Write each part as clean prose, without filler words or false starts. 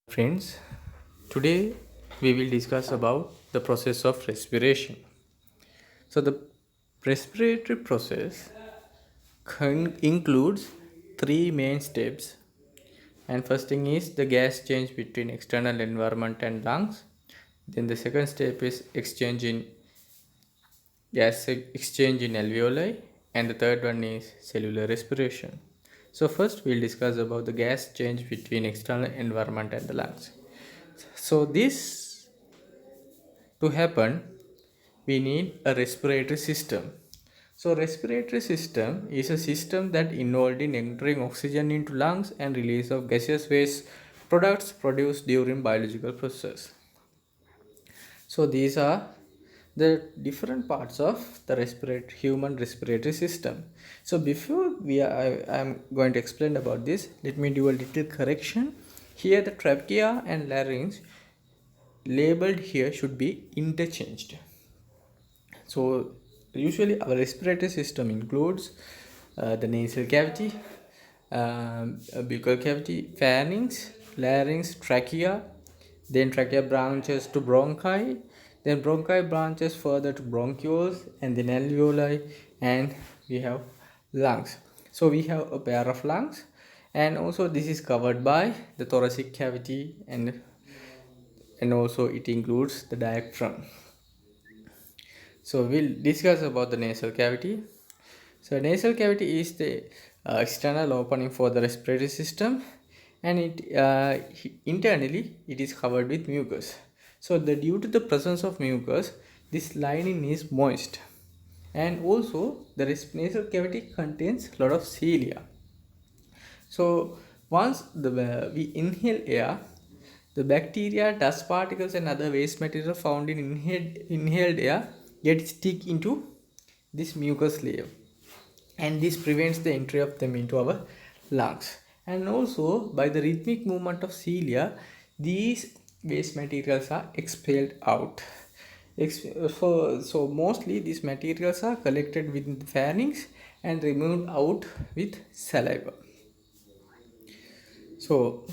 Friends, today we will discuss about the process of respiration. So the respiratory process includes three main steps, and first thing is the gas change between external environment and lungs. Then the second step is gas exchange in alveoli, and the third one is cellular respiration. So first we'll discuss about the gas change between external environment and the lungs. So this to happen, we need a respiratory system. So respiratory system is a system that involved in entering oxygen into lungs and release of gaseous waste products produced during biological process. So these are the different parts of the human respiratory system. So before I am going to explain about this, let me do a little correction. Here the trachea and larynx labeled here should be interchanged. So usually our respiratory system includes the nasal cavity, buccal cavity, pharynx, larynx, trachea. Then trachea branches to bronchi. Then bronchi branches further to bronchioles, and then alveoli, and we have lungs. So we have a pair of lungs, and also this is covered by the thoracic cavity, and also it includes the diaphragm. So we'll discuss about the nasal cavity. So nasal cavity is the external opening for the respiratory system, and internally it is covered with mucus. So due to the presence of mucus, this lining is moist, and also the nasal cavity contains a lot of cilia. So once we inhale air, the bacteria, dust particles, and other waste material found in inhaled air get stick into this mucus layer, and this prevents the entry of them into our lungs. And also by the rhythmic movement of cilia, these waste materials are expelled out. So mostly these materials are collected within the pharynx and removed out with saliva. So,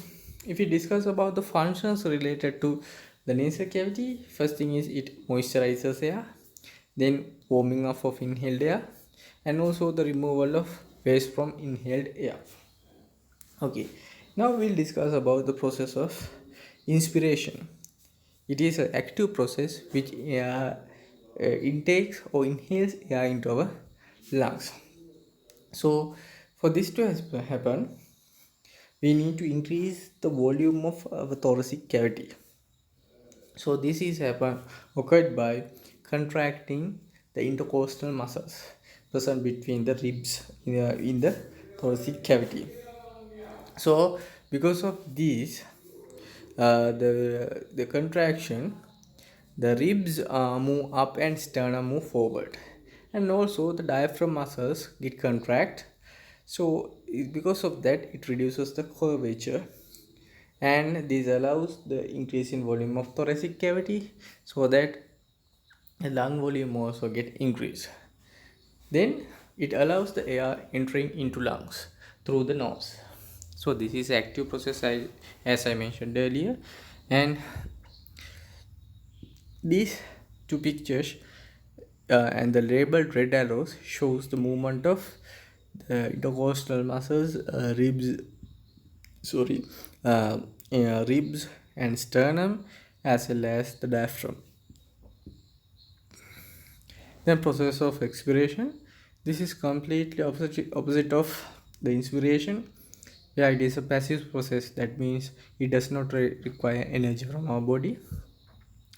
if we discuss about the functions related to the nasal cavity, first thing is it moisturizes air, then warming up of inhaled air, and also the removal of waste from inhaled air. Okay, now we'll discuss about the process of inspiration. It is an active process which intakes or inhales air into our lungs. So, for this to happen, we need to increase the volume of the thoracic cavity. So this is occurred by contracting the intercostal muscles present between the ribs in the thoracic cavity. So because of this, the contraction, the ribs move up and sternum move forward, and also the diaphragm muscles get contract. So because of that, it reduces the curvature, and this allows the increase in volume of thoracic cavity, so that the lung volume also get increased. Then it allows the air entering into lungs through the nose. So this is active process, as I mentioned earlier, and these two pictures and the labeled red arrows shows the movement of the intercostal muscles, sorry uh, ribs and sternum, as well as the diaphragm. Then process of expiration, this is completely opposite of the inspiration. Yeah, it is a passive process. That means it does not require energy from our body.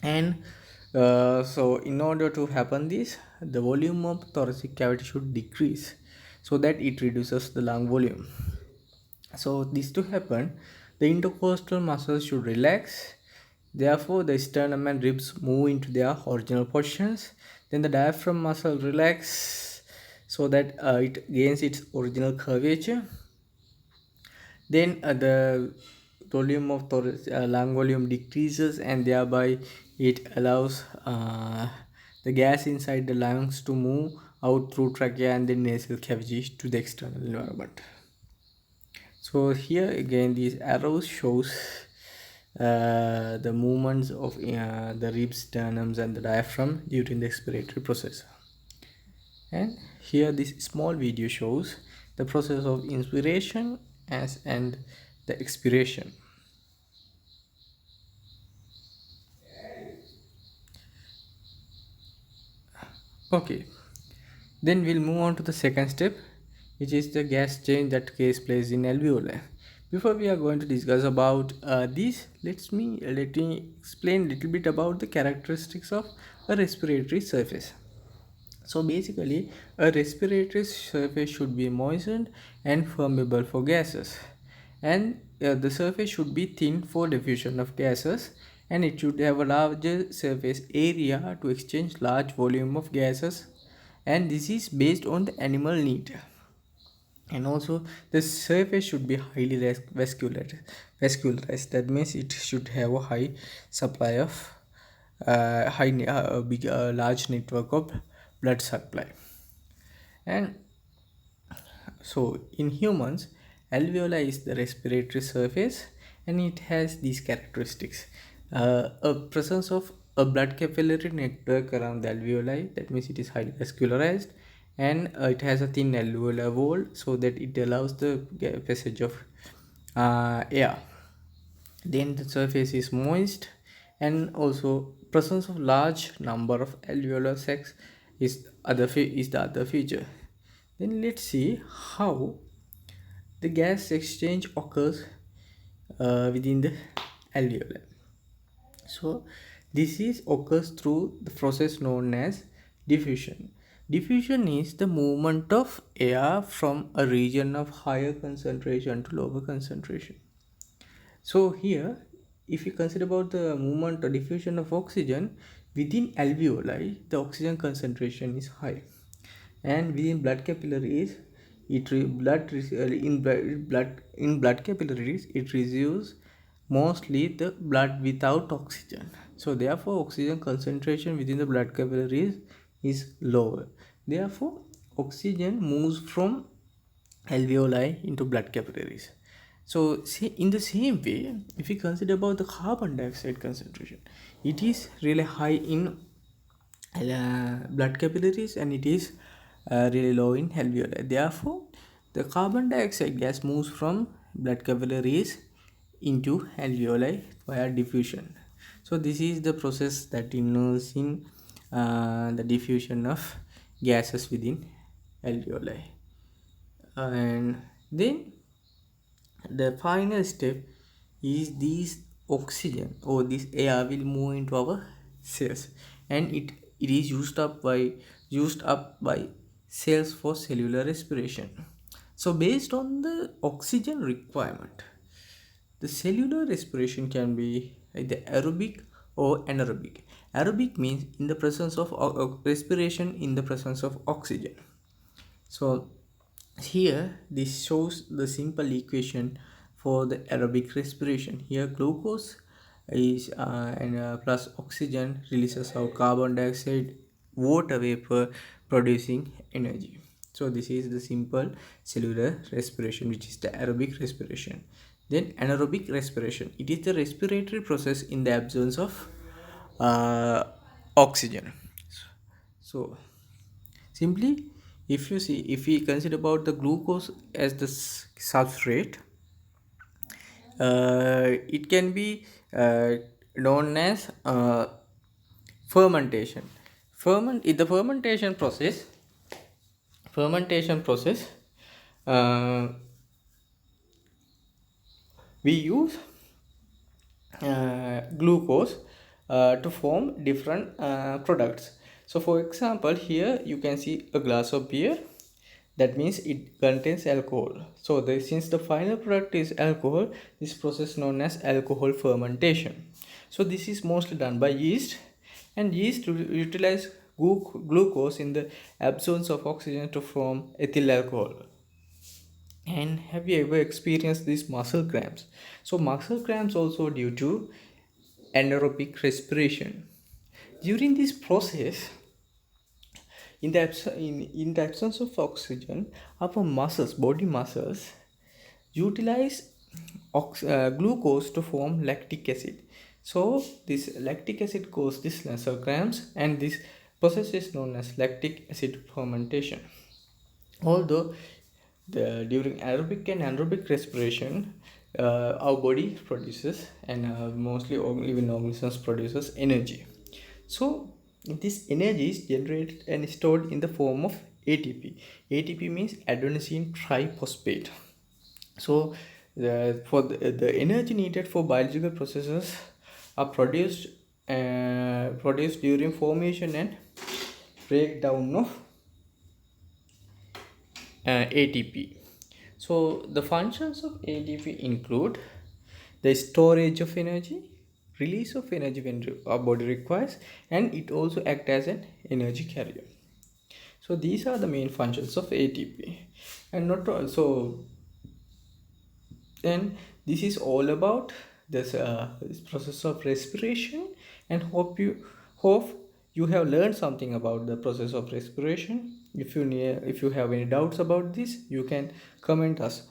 And so in order to happen this, the volume of thoracic cavity should decrease, so that it reduces the lung volume. So this to happen, the intercostal muscles should relax. Therefore, the sternum and ribs move into their original positions. Then the diaphragm muscle relax, so that it gains its original curvature. Then the volume of lung volume decreases, and thereby it allows the gas inside the lungs to move out through trachea and the nasal cavity to the external environment. So here again these arrows shows the movements of the ribs, sternums, and the diaphragm during the expiratory process. And here this small video shows the process of inspiration and the expiration. Okay, then we'll move on to the second step, which is the gas change that takes place in alveoli. Before we are going to discuss about this, let me explain a little bit about the characteristics of a respiratory surface. So basically, a respiratory surface should be moistened and permeable for gases, and the surface should be thin for diffusion of gases, and it should have a larger surface area to exchange large volume of gases, and this is based on the animal need. And also the surface should be highly vascularized. That means it should have a high supply of large network of blood supply. And so in humans, alveoli is the respiratory surface, and it has these characteristics: a presence of a blood capillary network around the alveoli. That means it is highly vascularized, and it has a thin alveolar wall so that it allows the passage of air. Then the surface is moist, and also presence of large number of alveolar sacs is the other feature. Then let's see how the gas exchange occurs within the alveoli. So this is occurs through the process known as diffusion. Diffusion is the movement of air from a region of higher concentration to lower concentration. So here, if you consider about the movement or diffusion of oxygen within alveoli, the oxygen concentration is high, and within blood capillaries, in blood capillaries it receives mostly the blood without oxygen. So therefore, oxygen concentration within the blood capillaries is lower. Therefore, oxygen moves from alveoli into blood capillaries. So in the same way, if we consider about the carbon dioxide concentration, it is really high in blood capillaries, and it is really low in alveoli. Therefore, the carbon dioxide gas moves from blood capillaries into alveoli via diffusion. So this is the process that involves in the diffusion of gases within alveoli. And then the final step is this oxygen or this air will move into our cells, and it is used up by cells for cellular respiration. So based on the oxygen requirement, the cellular respiration can be either aerobic or anaerobic. Aerobic means in the presence of respiration in the presence of oxygen. So here this shows the simple equation for the aerobic respiration. Here glucose is plus oxygen releases out carbon dioxide, water vapor, producing energy. So this is the simple cellular respiration, which is the aerobic respiration. Then anaerobic respiration, it is the respiratory process in the absence of oxygen. So simply, if we consider about the glucose as the substrate, it can be known as fermentation. In the fermentation process, we use glucose to form different products. So for example, here you can see a glass of beer. That means it contains alcohol. So since the final product is alcohol, this process known as alcohol fermentation. So this is mostly done by yeast, and yeast utilize glucose in the absence of oxygen to form ethyl alcohol. And have you ever experienced these muscle cramps? So muscle cramps also due to anaerobic respiration. During this process, in the absence of oxygen, our body muscles utilize glucose to form lactic acid. So this lactic acid causes this nasal cramps, and this process is known as lactic acid fermentation. Although during aerobic and anaerobic respiration, our body produces, and mostly living organisms produces energy. So this energy is generated and stored in the form of ATP. ATP means adenosine triphosphate. So the energy needed for biological processes are produced during formation and breakdown of ATP. So the functions of ATP include the storage of energy, release of energy when our body requires, and it also acts as an energy carrier. So these are the main functions of ATP. And not also, then this is all about this process of respiration, and hope you have learned something about the process of respiration. If you have any doubts about this, you can comment us.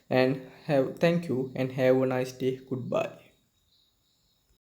And have thank you and have a nice day. Goodbye.